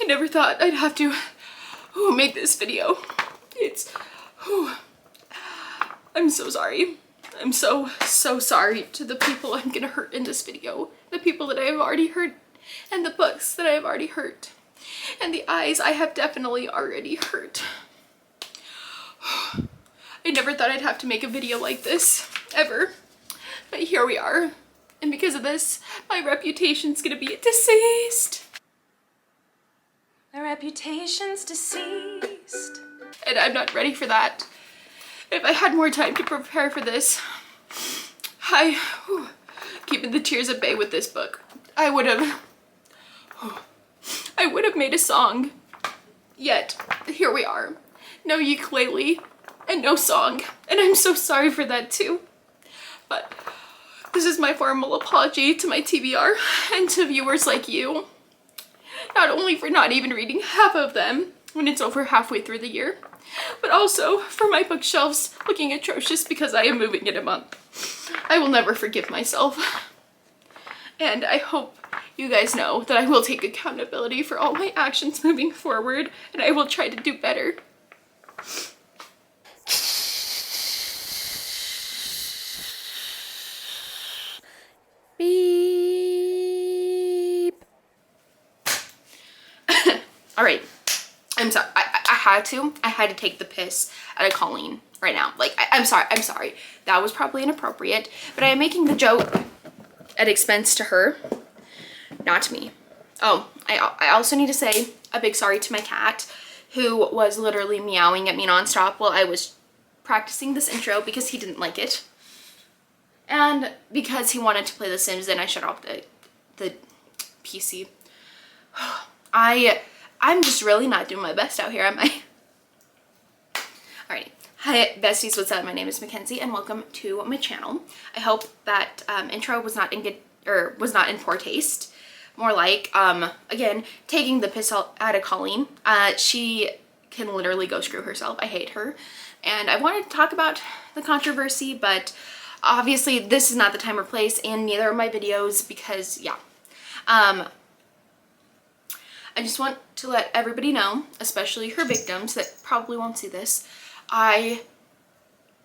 never thought I'd have to make this video. I'm so sorry. I'm so sorry to the people I'm gonna hurt in this video. The people that I have already hurt, and the books that I have already hurt, and the eyes I have definitely already hurt. I never thought I'd have to make a video like this, ever. But here we are. And because of this, my reputation's gonna be deceased. My reputation's deceased. And I'm not ready for that. If I had more time to prepare for this, keeping the tears at bay with this book, I would have made a song. Yet, here we are. No ukulele and no song. And I'm so sorry for that too. But this is my formal apology to my TBR and to viewers like you. Not only for not even reading half of them when it's over halfway through the year, but also for my bookshelves looking atrocious because I am moving in a month. I will never forgive myself. And I hope you guys know that I will take accountability for all my actions moving forward, and I will try to do better. Beep. All right. I'm sorry. I had to take the piss out of Colleen right now. Like, I'm sorry. That was probably inappropriate, but I am making the joke at expense to her, not me. Oh, I also need to say a big sorry to my cat, who was literally meowing at me nonstop while I was practicing this intro because he didn't like it. And because he wanted to play The Sims, then I shut off the PC. I'm just really not doing my best out here, am I? Alrighty. Hi besties, what's up? My name is Makenzie and welcome to my channel. I hope that intro was not in poor taste. More like, again, taking the piss out of Colleen. She can literally go screw herself. I hate her. And I wanted to talk about the controversy, but obviously this is not the time or place, and neither are my videos because, yeah. I just want to let everybody know, especially her victims that probably won't see this, I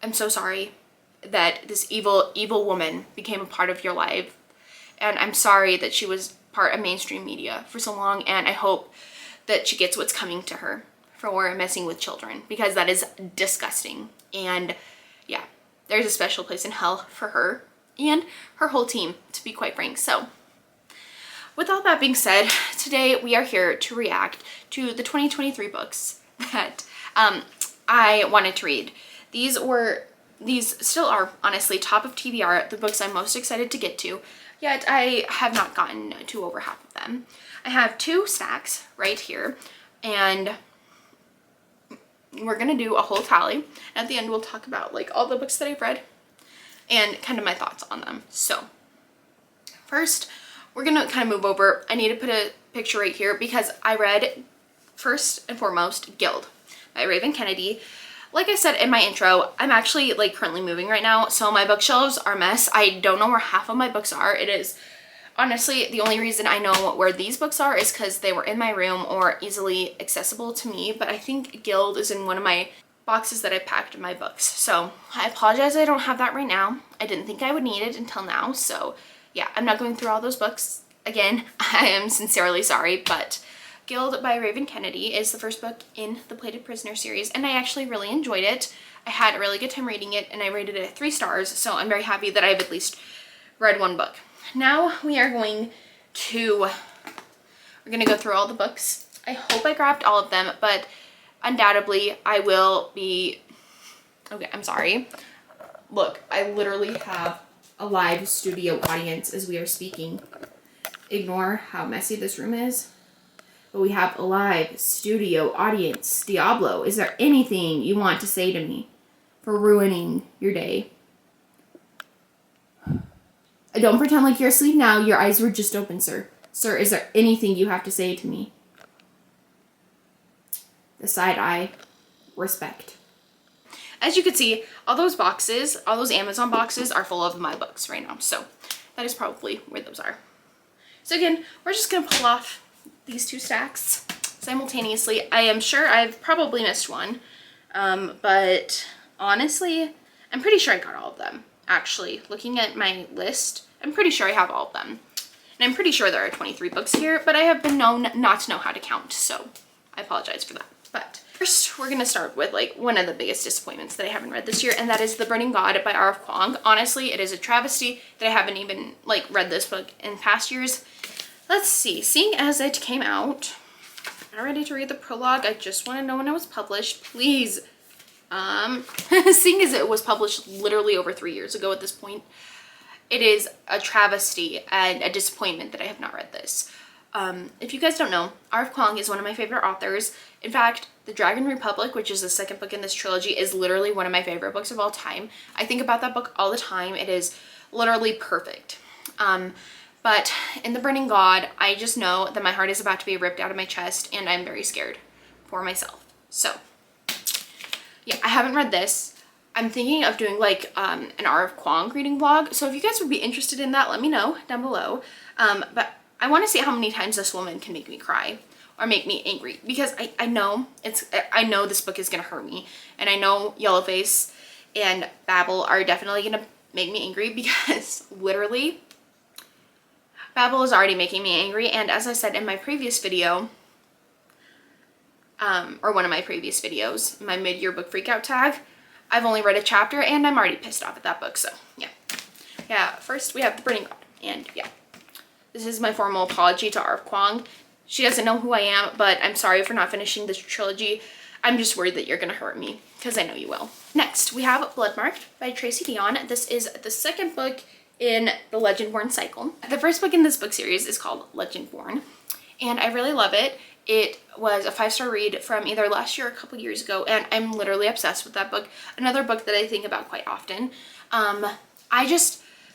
am so sorry that this evil woman became a part of your life. And I'm sorry that she was part of mainstream media for so long, and I hope that she gets what's coming to her for messing with children, because that is disgusting. And yeah, there's a special place in hell for her and her whole team, to be quite frank. So with all that being said, today we are here to react to the 2023 books that I wanted to read. These still are honestly top of TBR, the books I'm most excited to get to, yet I have not gotten to over half of them. I have 2 stacks right here, and we're gonna do a whole tally. At the end we'll talk about like all the books that I've read and kind of my thoughts on them. So first, we're gonna kind of move over. I need to put a picture right here because I read, first and foremost, Guild by Raven Kennedy. Like I said in my intro, I'm actually like currently moving right now, so my bookshelves are a mess. I don't know where half of my books are. It is honestly the only reason I know where these books are is because they were in my room or easily accessible to me, but I think Guild is in one of my boxes that I packed in my books. So I apologize I don't have that right now. I didn't think I would need it until now, so yeah, I'm not going through all those books. Again, I am sincerely sorry, but Guild by Raven Kennedy is the first book in the Plated Prisoner series, and I actually really enjoyed it. I had a really good time reading it, and I rated it 3 stars, so I'm very happy that I've at least read one book. Now we are going to go through all the books. I hope I grabbed all of them, but undoubtedly I will be... Okay, I'm sorry. Look, I literally have a live studio audience as we are speaking. Ignore how messy this room is. But we have a live studio audience. Diablo, is there anything you want to say to me for ruining your day? Don't pretend like you're asleep now. Your eyes were just open, sir. Sir, is there anything you have to say to me? The side eye. Respect. As you can see, all those boxes, all those Amazon boxes are full of my books right now. So that is probably where those are. So again, we're just going to pull off these 2 stacks. simultaneously. I am sure I've probably missed one, but honestly, I'm pretty sure I got all of them. Actually, looking at my list, I'm pretty sure I have all of them. And I'm pretty sure there are 23 books here, but I have been known not to know how to count, so I apologize for that. But first, we're gonna start with like one of the biggest disappointments that I haven't read this year, and that is The Burning God by R.F. Kuang. Honestly, it is a travesty that I haven't even like read this book in past years. Let's see, seeing as it came out, I'm not ready to read the prologue. I just want to know when it was published, please. Seeing as it was published literally over 3 years ago at this point, it is a travesty and a disappointment that I have not read this. If you guys don't know, R.F. Kuang is one of my favorite authors. In fact, The Dragon Republic, which is the second book in this trilogy, is literally one of my favorite books of all time. I think about that book all the time. It is literally perfect. But in The Burning God, I just know that my heart is about to be ripped out of my chest, and I'm very scared for myself. So, yeah, I haven't read this. I'm thinking of doing like an R.F. Kuang reading vlog. So if you guys would be interested in that, let me know down below. But I want to see how many times this woman can make me cry or make me angry, because I know this book is gonna hurt me, and I know Yellowface and Babel are definitely gonna make me angry, because literally Babel is already making me angry. And as I said in my previous video, or one of my previous videos, my mid-year book freakout tag, I've only read a chapter and I'm already pissed off at that book. So yeah, first we have The Burning God, and yeah, this is my formal apology to R.F. Kuang. She doesn't know who I am, but I'm sorry for not finishing this trilogy. I'm just worried that you're gonna hurt me, because I know you will. Next, we have Bloodmarked by Tracy Deonn. This is the second book in the Legendborn cycle. The first book in this book series is called Legendborn, and I really love it. It was a 5-star read from either last year or a couple years ago, and I'm literally obsessed with that book. Another book that I think about quite often.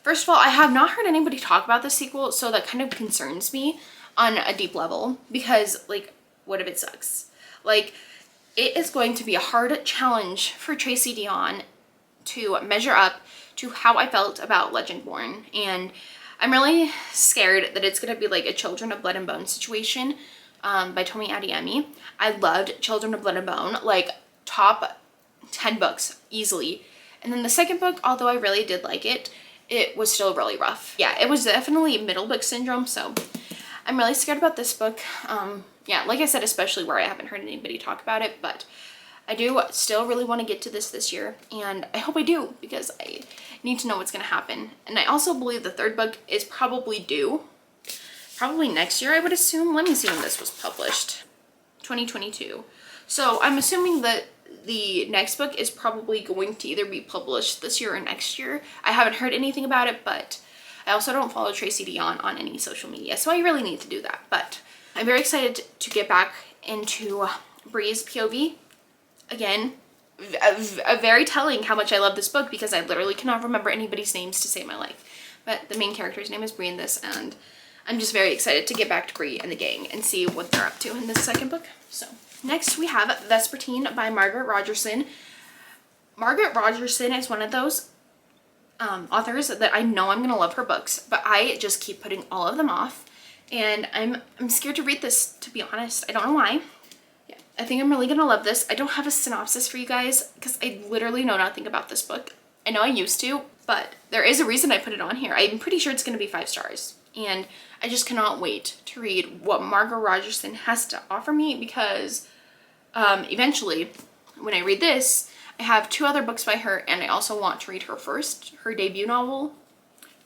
First of all, I have not heard anybody talk about the sequel, so that kind of concerns me on a deep level, because like, what if it sucks? Like, it is going to be a hard challenge for Tracy Deonn to measure up to how I felt about Legendborn, and I'm really scared that it's going to be like a Children of Blood and Bone situation by Tomi Adeyemi. I loved Children of Blood and Bone, like top 10 books easily. And then the second book, although I really did like it, it was still really rough. Yeah, it was definitely middle book syndrome, so I'm really scared about this book. Yeah, like I said, especially where I haven't heard anybody talk about it, but I do still really want to get to this year, and I hope I do, because I need to know what's going to happen. And I also believe the third book is probably due. Probably next year, I would assume. Let me see when this was published. 2022. So I'm assuming that the next book is probably going to either be published this year or next year. I haven't heard anything about it, but I also don't follow Tracy Deonn on any social media, so I really need to do that. But I'm very excited to get back into Bree's POV. Again, very telling how much I love this book, because I literally cannot remember anybody's names to save my life. But the main character's name is Bree in this, and I'm just very excited to get back to Bree and the gang and see what they're up to in this second book. So next we have Vespertine by Margaret Rogerson. Margaret Rogerson is one of those authors that I know I'm gonna love her books, but I just keep putting all of them off, and I'm scared to read this, to be honest. I don't know why. Yeah, I think I'm really gonna love this. I don't have a synopsis for you guys, because I literally know nothing about this book. I know I used to, but there is a reason I put it on here. I'm pretty sure it's gonna be 5 stars, and I just cannot wait to read what Margaret Rogerson has to offer me, because eventually, when I read this, I have 2 other books by her, and I also want to read her debut novel,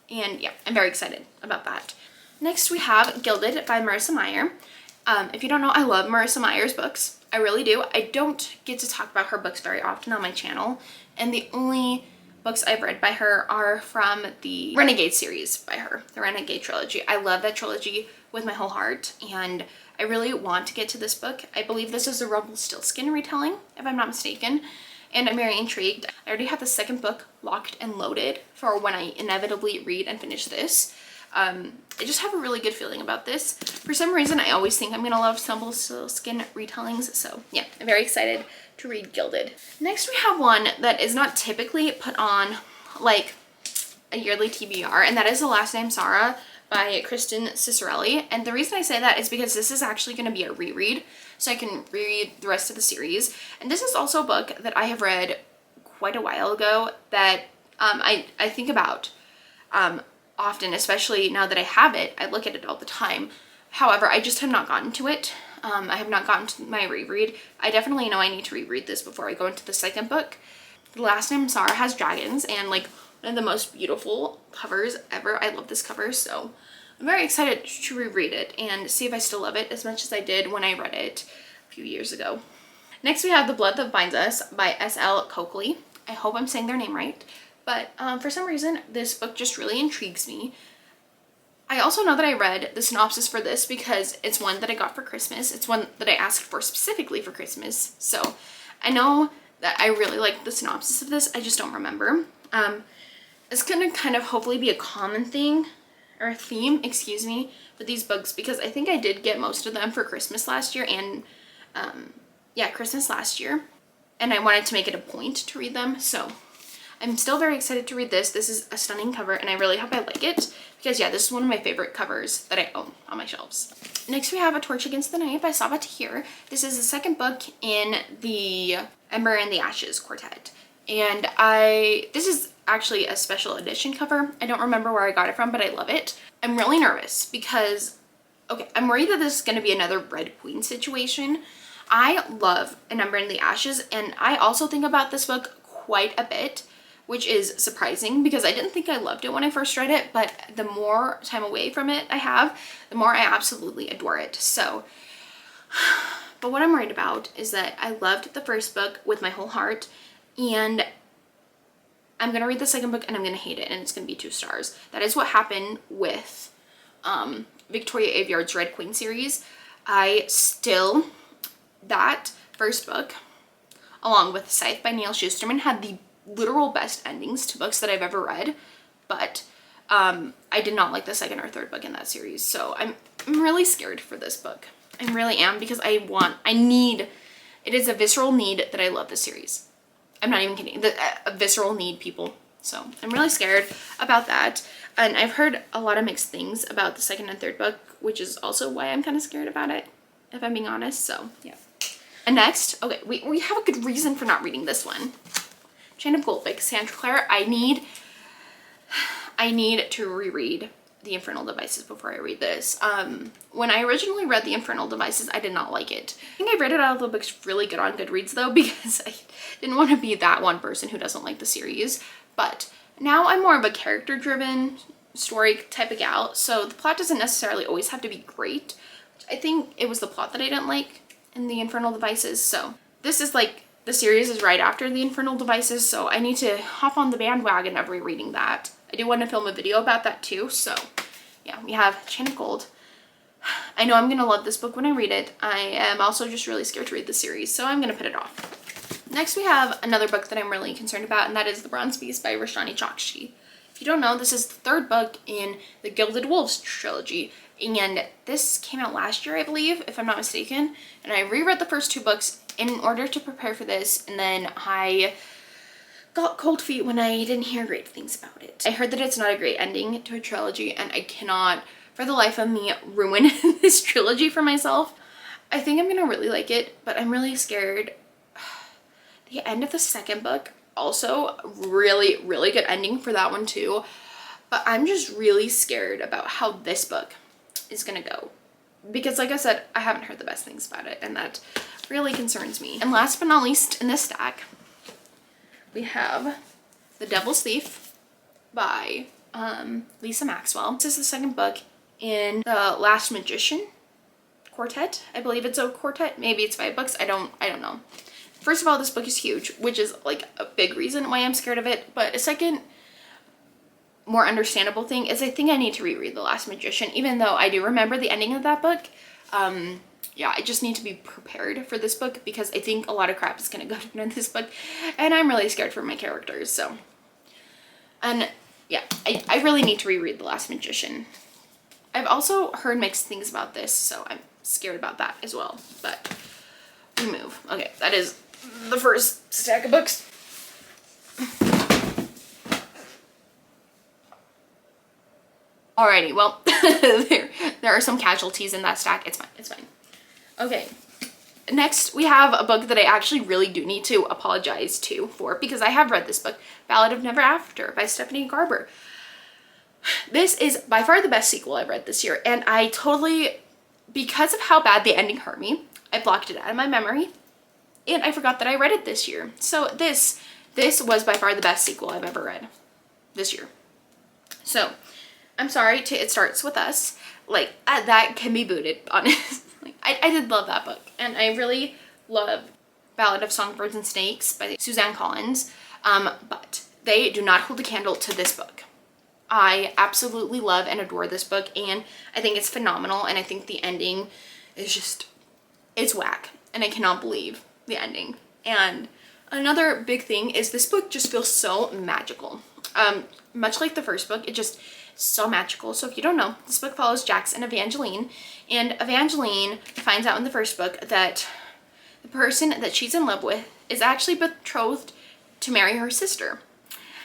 and yeah, I'm very excited about that. Next we have Gilded by Marissa Meyer. If you don't know, I love Marissa Meyer's books. I really do. I don't get to talk about her books very often on my channel, and the only books I've read by her are from the Renegade series by her, the Renegade trilogy. I love that trilogy with my whole heart, and I really want to get to this book. I believe this is a Rumpelstiltskin retelling, if I'm not mistaken, and I'm very intrigued. I already have the second book locked and loaded for when I inevitably read and finish this. I just have a really good feeling about this. For some reason, I always think I'm gonna love Rumpelstiltskin retellings, so yeah, I'm very excited to read Gilded. Next we have one that is not typically put on like a yearly TBR, and that is The Last Name Sarah by Kristen Cicerelli. And the reason I say that is because this is actually going to be a reread, so I can reread the rest of the series. And this is also a book that I have read quite a while ago that I think about often, especially now that I have it. I look at it all the time. However, I just have not gotten to it. I have not gotten to my reread. I definitely know I need to reread this before I go into the second book. The Last Name Sarah has dragons and like one of the most beautiful covers ever. I love this cover, so I'm very excited to reread it and see if I still love it as much as I did when I read it a few years ago. Next we have The Blood That Binds Us by S.L. Coakley. I hope I'm saying their name right, but for some reason this book just really intrigues me. I also know that I read the synopsis for this because it's one that I got for Christmas. It's one that I asked for specifically for Christmas. So I know that I really like the synopsis of this. I just don't remember. It's gonna kind of hopefully be a common thing or a theme, excuse me, with these books because I think I did get most of them for Christmas last year and Christmas last year. And I wanted to make it a point to read them. So I'm still very excited to read this. This is a stunning cover and I really hope I like it because yeah, this is one of my favorite covers that I own on my shelves. Next we have A Torch Against the Night by Sabaa Tahir. This is the second book in the Ember and the Ashes quartet. And this is actually a special edition cover. I don't remember where I got it from, but I love it. I'm really nervous because, okay, I'm worried that this is going to be another Red Queen situation. I love An Ember in the Ashes and I also think about this book quite a bit, which is surprising because I didn't think I loved it when I first read it, but the more time away from it I have, the more I absolutely adore it. So, but what I'm worried about is that I loved the first book with my whole heart and I'm gonna read the second book and I'm gonna hate it and it's gonna be 2 stars. That is what happened with Victoria Aveyard's Red Queen series. That first book, along with Scythe by Neil Shusterman, had the literal best endings to books that I've ever read, but I did not like the second or third book in that series. So I'm really scared for this book. I really am because it is a visceral need that I love this series. I'm not even kidding, a visceral need, people. So I'm really scared about that. And I've heard a lot of mixed things about the second and third book, which is also why I'm kind of scared about it, if I'm being honest. So yeah. And next, okay, we have a good reason for not reading this one. Chain of Gold by Cassandra Clare. I need to reread The Infernal Devices before I read this. When I originally read The Infernal Devices, I did not like it. I think I read it out of the books really good on Goodreads though, because I didn't want to be that one person who doesn't like the series. But now I'm more of a character-driven story type of gal, so the plot doesn't necessarily always have to be great. I think it was the plot that I didn't like in The Infernal Devices. So this is like, the series is right after The Infernal Devices, so I need to hop on the bandwagon of rereading that. I do want to film a video about that too, so yeah, we have Chain of Gold. I know I'm going to love this book when I read it. I am also just really scared to read the series, so I'm going to put it off. Next we have another book that I'm really concerned about, and that is The Bronze Beast by Roshani Chokshi. If you don't know, this is the third book in the Gilded Wolves trilogy, and this came out last year, I believe, if I'm not mistaken, and I reread the first 2 books in order to prepare for this, and then I got cold feet when I didn't hear great things about it. I heard that it's not a great ending to a trilogy, and I cannot for the life of me ruin this trilogy for myself. I think I'm gonna really like it, but I'm really scared. The end of the second book, also really good ending for that one too, but I'm just really scared about how this book is gonna go, because like I said, I haven't heard the best things about it, and that really concerns me. And last but not least in this stack, we have The Devil's Thief by Lisa Maxwell. This is the second book in the Last Magician quartet. I believe it's a quartet, maybe it's 5 books, I don't know. First of all, this book is huge, which is like a big reason why I'm scared of it, but a second more understandable thing is I think I need to reread The Last Magician, even though I do remember the ending of that book. Yeah, I just need to be prepared for this book because I think a lot of crap is going to go down in this book, and I'm really scared for my characters, so. And yeah, I really need to reread The Last Magician. I've also heard mixed things about this, so I'm scared about that as well, but we move. Okay, that is the first stack of books. Alrighty, well, there are some casualties in that stack. It's fine, it's fine. Okay, next we have a book that I actually really do need to apologize to for, because I have read this book, Ballad of Never After by Stephanie Garber. This is by far the best sequel I've read this year, and I totally, because of how bad the ending hurt me, I blocked it out of my memory, and I forgot that I read it this year. So this was by far the best sequel I've ever read this year. So I'm sorry to It Starts With Us. Like, that can be booted, honestly. I did love that book, and I really love Ballad of Songbirds and Snakes by Suzanne Collins, but they do not hold a candle to this book. I absolutely love and adore this book, and I think it's phenomenal, and I think the ending is just, it's whack, and I cannot believe the ending. And another big thing is this book just feels so magical. Much like the first book, it just so magical. So if you don't know, this book follows Jax and Evangeline, and Evangeline finds out in the first book that the person that she's in love with is actually betrothed to marry her sister.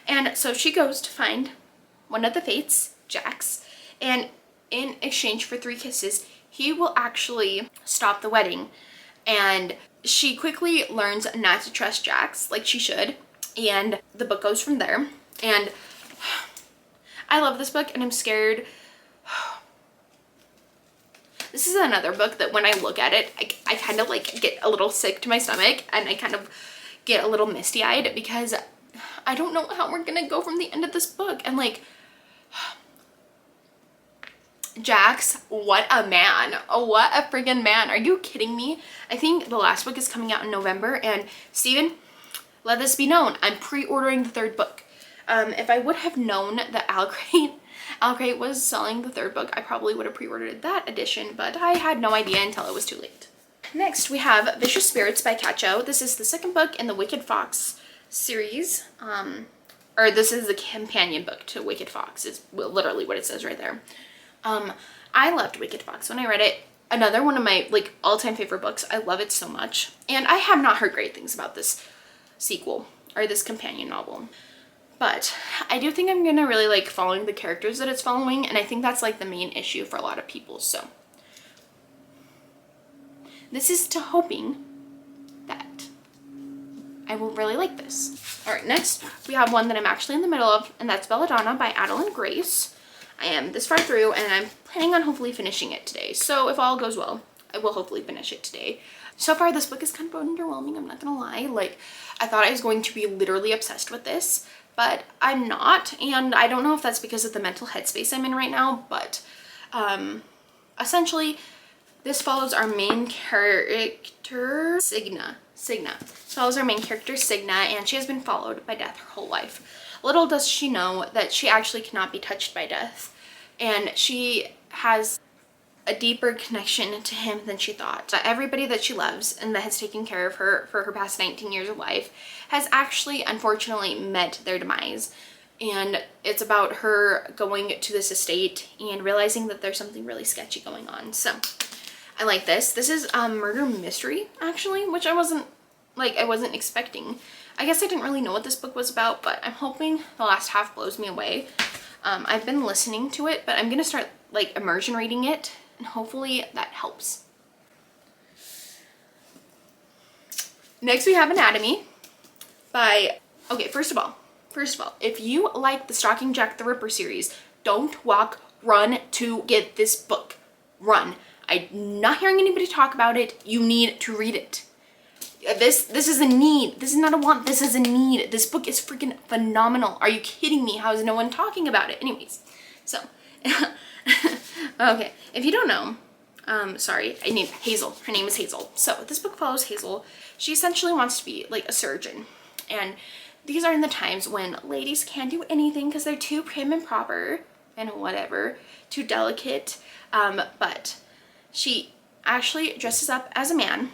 And so she goes to find one of the fates, Jax, and in exchange for 3 kisses, he will actually stop the wedding. And she quickly learns not to trust Jax like she should, and the book goes from there. And I love this book, and I'm scared. This is another book that when I look at it, I kind of like get a little sick to my stomach, and I kind of get a little misty-eyed because I don't know how we're gonna go from the end of this book. And like, Jax, what a man. Oh, what a friggin' man. Are you kidding me? I think the last book is coming out in November, and Steven, let this be known, I'm pre-ordering the 3rd book. If I would have known that Al Crate was selling the 3rd book, I probably would have pre-ordered that edition, but I had no idea until it was too late. Next, we have Vicious Spirits by Cacho. This is the 2nd book in the Wicked Fox series. Or this is the companion book to Wicked Fox, is literally what it says right there. I loved Wicked Fox when I read it. Another one of my like all-time favorite books. I love it so much. And I have not heard great things about this sequel or this companion novel. But I do think I'm gonna really like following the characters that it's following, and I think that's like the main issue for a lot of people. So this is to hoping that I will really like this. All right, next we have one that I'm actually in the middle of, and that's Belladonna by Adeline Grace. I am this far through, and I'm planning on hopefully finishing it today. So if all goes well, I will hopefully finish it today. So far, this book is kind of underwhelming, I'm not gonna lie. Like, I thought I was going to be literally obsessed with this, but I'm not, and I don't know if that's because of the mental headspace I'm in right now, but essentially, this follows our main character, Signa. Follows our main character, Signa, and she has been followed by death her whole life. Little does she know that she actually cannot be touched by death, and she has a deeper connection to him than she thought. Everybody that she loves and that has taken care of her for her past 19 years of life has actually, unfortunately, met their demise. And it's about her going to this estate and realizing that there's something really sketchy going on. So I like this. This is a murder mystery, actually, which I wasn't expecting. I guess I didn't really know what this book was about, but I'm hoping the last half blows me away. I've been listening to it, but I'm gonna start like immersion reading it, and hopefully that helps. Next we have Anatomy by, okay, first of all, if you like the Stalking Jack the Ripper series, don't walk, run to get this book. Run. I'm not hearing anybody talk about it. You need to read it. This is a need. This is not a want. This is a need. This book is freaking phenomenal. Are you kidding me? How is no one talking about it? Anyways, so, okay. If you don't know, sorry, I need Hazel. Her name is Hazel. So this book follows Hazel. She essentially wants to be like a surgeon. And these are in the times when ladies can't do anything because they're too prim and proper and whatever, too delicate. But she actually dresses up as a man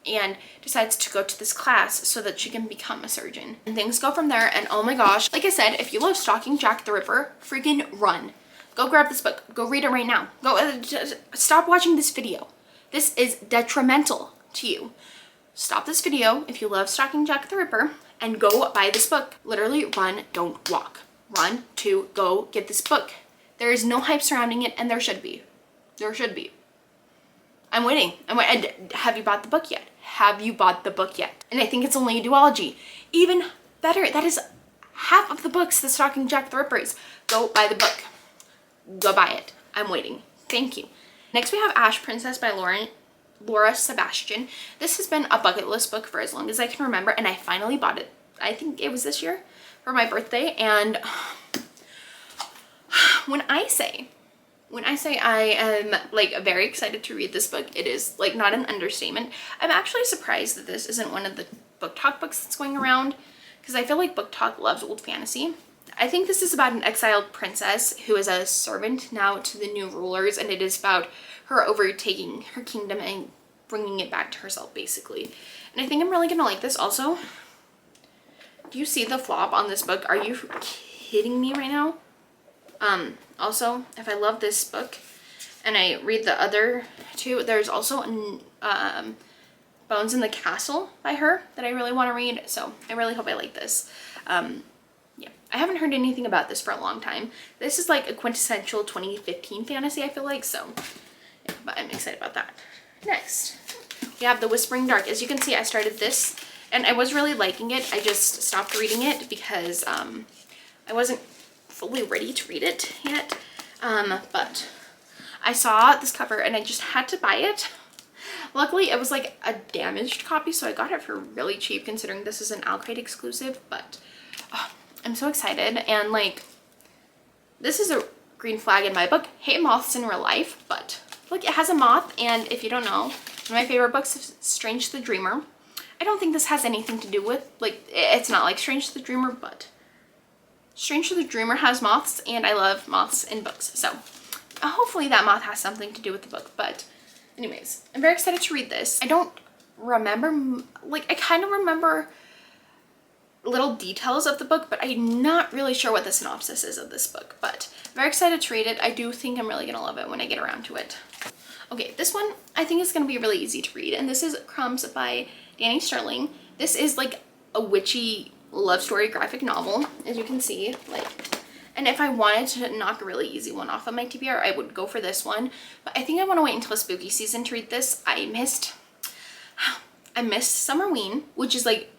and decides to go to this class so that she can become a surgeon. And things go from there, and oh my gosh, like I said, if you love Stalking Jack the Ripper, freaking run. Go grab this book. Go read it right now. Go, stop watching this video. This is detrimental to you. Stop this video if you love Stalking Jack the Ripper and go buy this book. Literally run, don't walk. Run to go get this book. There is no hype surrounding it, and there should be. There should be. I'm waiting. Have you bought the book yet? Have you bought the book yet? And I think it's only a duology. Even better, that is half of the books, The Stalking Jack the Rippers. Go buy the book. Go buy it. I'm waiting. Thank you. Next we have Ash Princess by Laura Sebastian. This has been a bucket list book for as long as I can remember, and I finally bought it. I think it was this year for my birthday, and when I say I am like very excited to read this book, it is like not an understatement. I'm actually surprised that this isn't one of the Booktok books that's going around, because I feel like Booktok loves old fantasy. I think this is about an exiled princess who is a servant now to the new rulers, and it is about her overtaking her kingdom and bringing it back to herself, basically. And I think I'm really gonna like this. Also, do you see the flop on this book? Are you kidding me right now? Also, if I love this book and I read the other two, there's also Bones in the Castle by her that I really want to read, so I really hope I like this. Yeah, I haven't heard anything about this for a long time. This is like a quintessential 2015 fantasy, I feel like, so yeah, but I'm excited about that. Next, we have The Whispering Dark. As you can see, I started this and I was really liking it. I just stopped reading it because I wasn't fully ready to read it yet, but I saw this cover and I just had to buy it. Luckily it was like a damaged copy, so I got it for really cheap considering this is an Alcrate exclusive. But I'm so excited, and like, this is a green flag in my book. Hate moths in real life, but look, it has a moth, and if you don't know, one of my favorite books is Strange the Dreamer. I don't think this has anything to do with, like, it's not like Strange the Dreamer, but Strange the Dreamer has moths, and I love moths in books, so hopefully that moth has something to do with the book. But anyways, I'm very excited to read this. I don't remember, like, I kind of remember little details of the book, but I'm not really sure what the synopsis is of this book, but I'm very excited to read it. I do think I'm really gonna love it when I get around to it. Okay, this one I think is gonna be really easy to read, and this is Crumbs by Danny Sterling. This is like a witchy love story graphic novel, as you can see, like, and if I wanted to knock a really easy one off of my TBR, I would go for this one, but I think I want to wait until spooky season to read this. I missed Summerween, which is like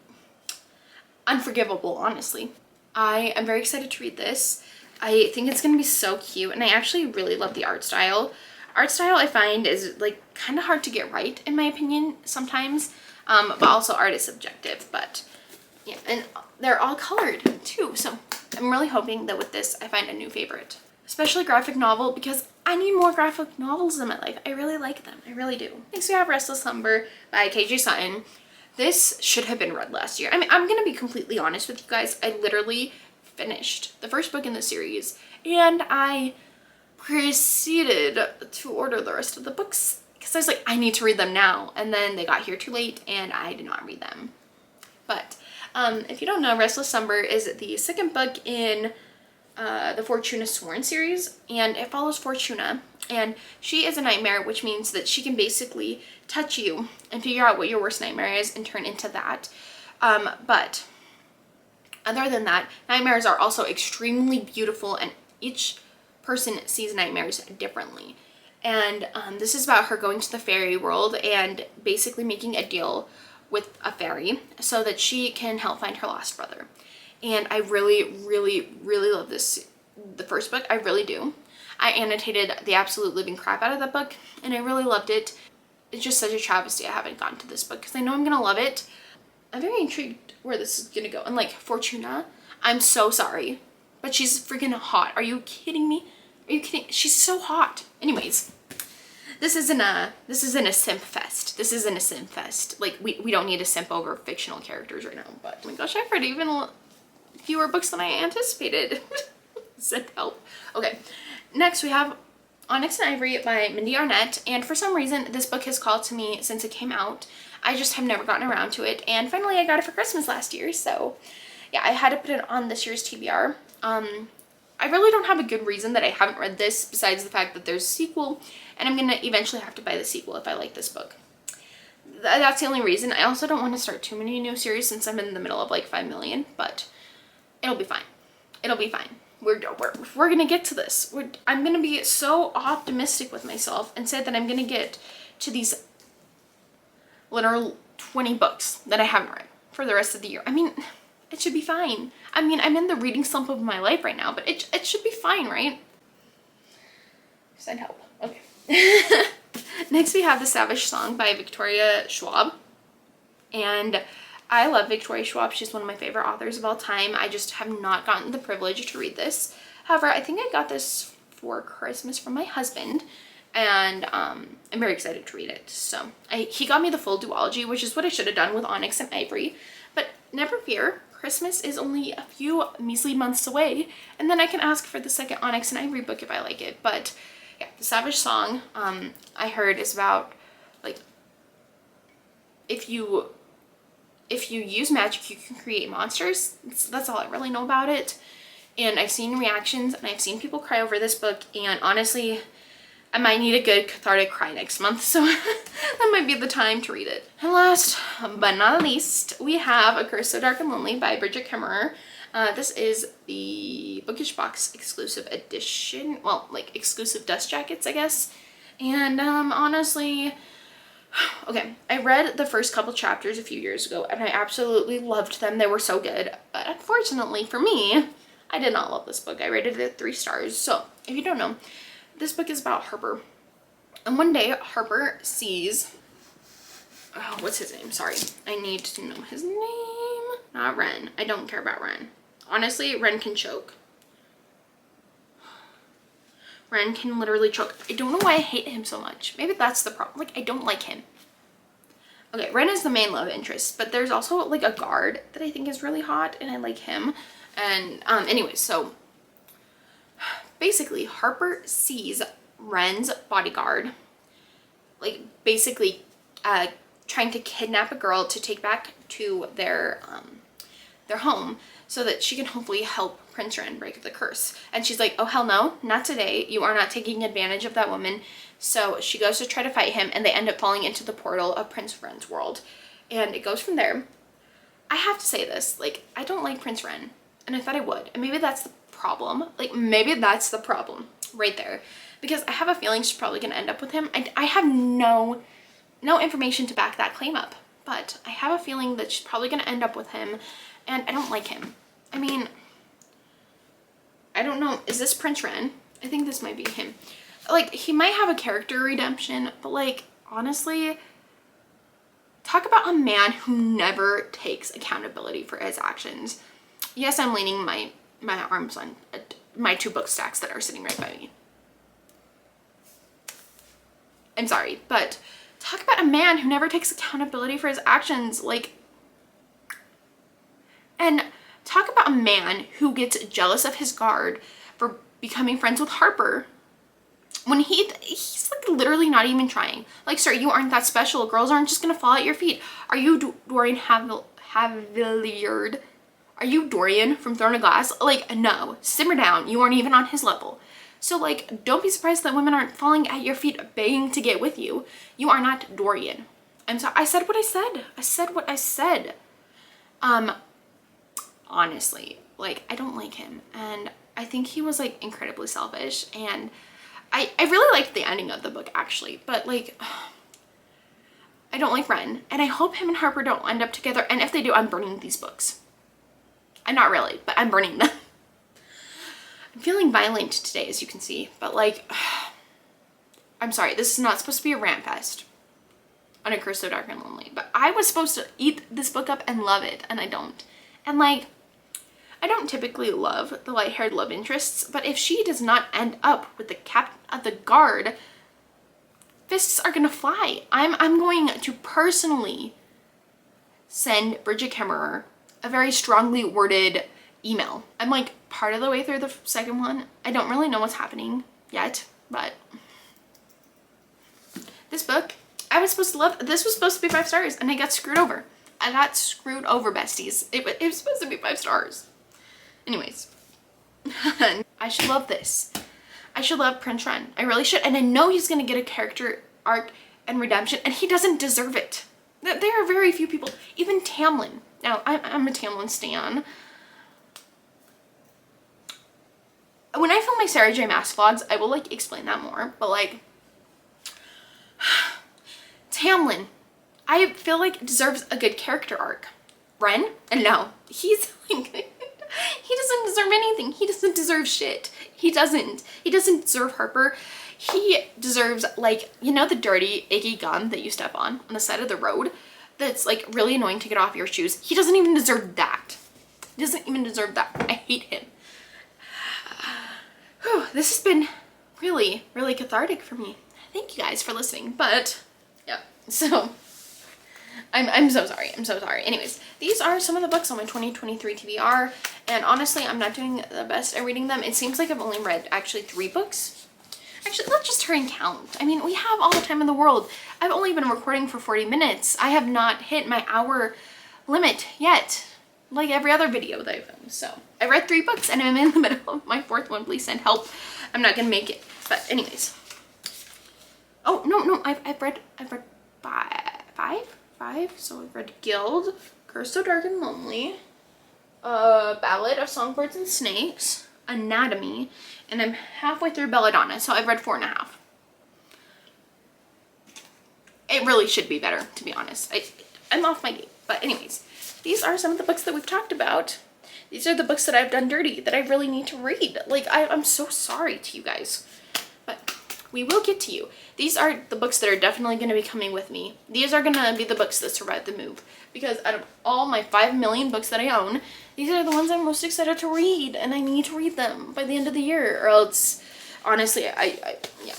unforgivable, honestly. I am very excited to read this. I think it's gonna be so cute, and I actually really love the art style. Art style I find is like kind of hard to get right, in my opinion, sometimes, but also art is subjective. But yeah, and they're all colored too, so I'm really hoping that with this I find a new favorite, especially graphic novel, because I need more graphic novels in my life. I really like them, I really do. Next we have Restless Slumber by KJ Sutton. This should have been read last year. I mean, I'm gonna be completely honest with you guys. I literally finished the first book in the series, and I proceeded to order the rest of the books because I was like, I need to read them now, and then they got here too late and I did not read them. But if you don't know, Restless Slumber is the second book in the Fortuna Sworn series, and it follows Fortuna, and she is a nightmare, which means that she can basically touch you and figure out what your worst nightmare is and turn into that. But other than that, nightmares are also extremely beautiful, and each person sees nightmares differently. And this is about her going to the fairy world and basically making a deal with a fairy so that she can help find her lost brother. And I really, really, really love this, the first book. I really do. I annotated the absolute living crap out of that book, and I really loved it. It's just such a travesty I haven't gotten to this book, because I know I'm gonna love it. I'm very intrigued where this is gonna go. And like, Fortuna, I'm so sorry, but she's freaking hot. Are you kidding me? Are you kidding? She's so hot. Anyways, this isn't a simp fest. This isn't a simp fest. Like, we don't need a simp over fictional characters right now. But oh my gosh, I've read even fewer books than I anticipated. Send help. Okay, next we have Onyx and Ivory by Mindy Arnett, and for some reason this book has called to me since it came out. I just have never gotten around to it, and finally I got it for Christmas last year, so yeah, I had to put it on this year's TBR. I really don't have a good reason that I haven't read this besides the fact that there's a sequel, and I'm gonna eventually have to buy the sequel if I like this book. That's the only reason. I also don't want to start too many new series since I'm in the middle of like 5 million, but it'll be fine. It'll be fine. we're gonna get to this. I'm gonna be so optimistic with myself and say that I'm gonna get to these literal 20 books that I haven't read for the rest of the year. I mean, it should be fine. I mean, I'm in the reading slump of my life right now, but it should be fine, right? Send help. Okay. Next we have The Savage Song by Victoria Schwab. And I love Victoria Schwab. She's one of my favorite authors of all time. I just have not gotten the privilege to read this. However, I think I got this for Christmas from my husband, and I'm very excited to read it. So he got me the full duology, which is what I should have done with Onyx and Ivory. But never fear, Christmas is only a few measly months away, and then I can ask for the second Onyx and Ivory book if I like it. But yeah, The Savage Song, I heard is about, like, if you use magic, you can create monsters. That's all I really know about it. And I've seen reactions and I've seen people cry over this book, and honestly, I might need a good cathartic cry next month, so that might be the time to read it. And last but not least, we have A Curse So Dark and Lonely by Bridget Kemmerer. This is the Bookish Box exclusive edition. Well, like exclusive dust jackets, I guess. And honestly, okay, I read the first couple chapters a few years ago and I absolutely loved them. They were so good. But unfortunately for me, I did not love this book. I rated it 3 stars. So if you don't know, this book is about Harper. And one day Harper sees, oh, what's his name? Sorry. I need to know his name. Not Ren. I don't care about Ren. Honestly, Ren can choke. Ren can literally choke. I don't know why I hate him so much. Maybe that's the problem. Like, I don't like him. Okay, Ren is the main love interest, but there's also like a guard that I think is really hot and I like him. And anyways, so basically Harper sees Ren's bodyguard like basically trying to kidnap a girl to take back to their home so that she can hopefully help Prince Ren break the curse. And she's like, oh hell no, not today. You are not taking advantage of that woman. So she goes to try to fight him and they end up falling into the portal of Prince Ren's world. And it goes from there. I have to say this, like, I don't like Prince Ren, and I thought I would. And maybe that's the problem. Like, maybe that's the problem right there. Because I have a feeling she's probably going to end up with him. I have no information to back that claim up. But I have a feeling that she's probably going to end up with him. And I don't like him. I mean, I don't know. Is this Prince Ren? I think this might be him. Like, he might have a character redemption. But, like, honestly, talk about a man who never takes accountability for his actions. Yes, I'm leaning my arms on my 2 book stacks that are sitting right by me. I'm sorry, but talk about a man who never takes accountability for his actions. Like, and talk about a man who gets jealous of his guard for becoming friends with Harper when he's like literally not even trying. Like, sir, you aren't that special. Girls aren't just gonna fall at your feet. Are you Dorian Havillard? Are you Dorian from Throne of Glass? Like, no, simmer down. You aren't even on his level. So, like, don't be surprised that women aren't falling at your feet begging to get with you. You are not Dorian. I'm sorry. I said what I said. I said what I said. Honestly, like, I don't like him. And I think he was, like, incredibly selfish. And I really liked the ending of the book, actually. But, like, I don't like Ren. And I hope him and Harper don't end up together. And if they do, I'm burning these books. I'm not really, but I'm burning them. I'm feeling violent today, as you can see, but like, I'm sorry, this is not supposed to be a rant fest on A Curse So Dark and Lonely, but I was supposed to eat this book up and love it, and I don't. And like, I don't typically love the light-haired love interests, but if she does not end up with the captain of the guard, fists are gonna fly. I'm going to personally send Bridget Kemmerer a very strongly worded email. I'm like part of the way through the second one. I don't really know what's happening yet, but this book, I was supposed to love. This was supposed to be 5 stars and I got screwed over. I got screwed over, besties. It was supposed to be 5 stars. Anyways, I should love this. I should love Prince Ren. I really should. And I know he's gonna get a character arc and redemption, and he doesn't deserve it. There are very few people, even Tamlin. Now, I'm a Tamlin stan. when I film my Sarah J Maas vlogs, I will like explain that more, but like Tamlin, I feel like deserves a good character arc. Ren? And no, he's like he doesn't deserve anything. He doesn't deserve shit. He doesn't deserve Harper. He deserves, like, you know, the dirty, icky gun that you step on the side of the road that's like really annoying to get off your shoes. He doesn't even deserve that. He doesn't even deserve that. I hate him. Whew, this has been really, really cathartic for me. Thank you guys for listening. But yeah, so I'm so sorry. I'm so sorry. Anyways, these are some of the books on my 2023 TBR, and honestly, I'm not doing the best at reading them. It seems like I've only read actually 3 books. Actually, let's just try and count. I mean, we have all the time in the world. I've only been recording for 40 minutes. I have not hit my hour limit yet, like every other video that I filmed. So I read 3 books and I'm in the middle of my 4th one. Please send help. I'm not gonna make it. But anyways. Oh, no, I've read 5. So I've read Guild, Curse So Dark and Lonely, Ballad of Songbirds and Snakes, Anatomy, and I'm halfway through Belladonna, so I've read 4.5. It really should be better, to be honest. I'm off my game. But anyways, these are some of the books that we've talked about. These are the books that I've done dirty that I really need to read. Like, I'm so sorry to you guys. But we will get to you. These are the books that are definitely going to be coming with me. These are going to be the books that survive the move. Because out of all my 5 million books that I own, these are the ones I'm most excited to read. And I need to read them by the end of the year. Or else, honestly, yeah.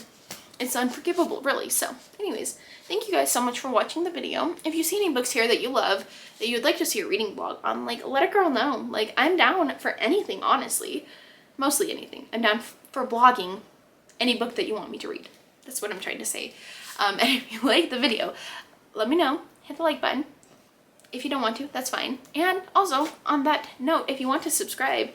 It's unforgivable, really. So, anyways, thank you guys so much for watching the video. If you see any books here that you love, that you'd like to see a reading vlog on, like, let a girl know. Like, I'm down for anything, honestly. Mostly anything. I'm down for blogging any book that you want me to read. That's what I'm trying to say. And if you like the video, let me know. Hit the like button. If you don't want to, that's fine. And also, on that note, if you want to subscribe,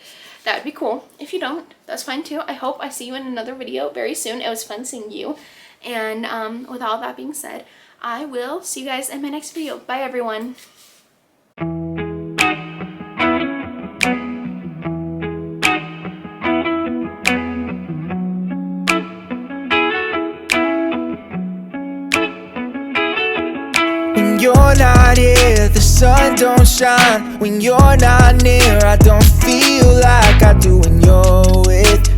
that would be cool. If you don't, that's fine too. I hope I see you in another video very soon. It was fun seeing you. And with all that being said, I will see you guys in my next video. Bye, everyone. When you're not here, the sun don't shine. When you're not near, I don't feel like I do when you're with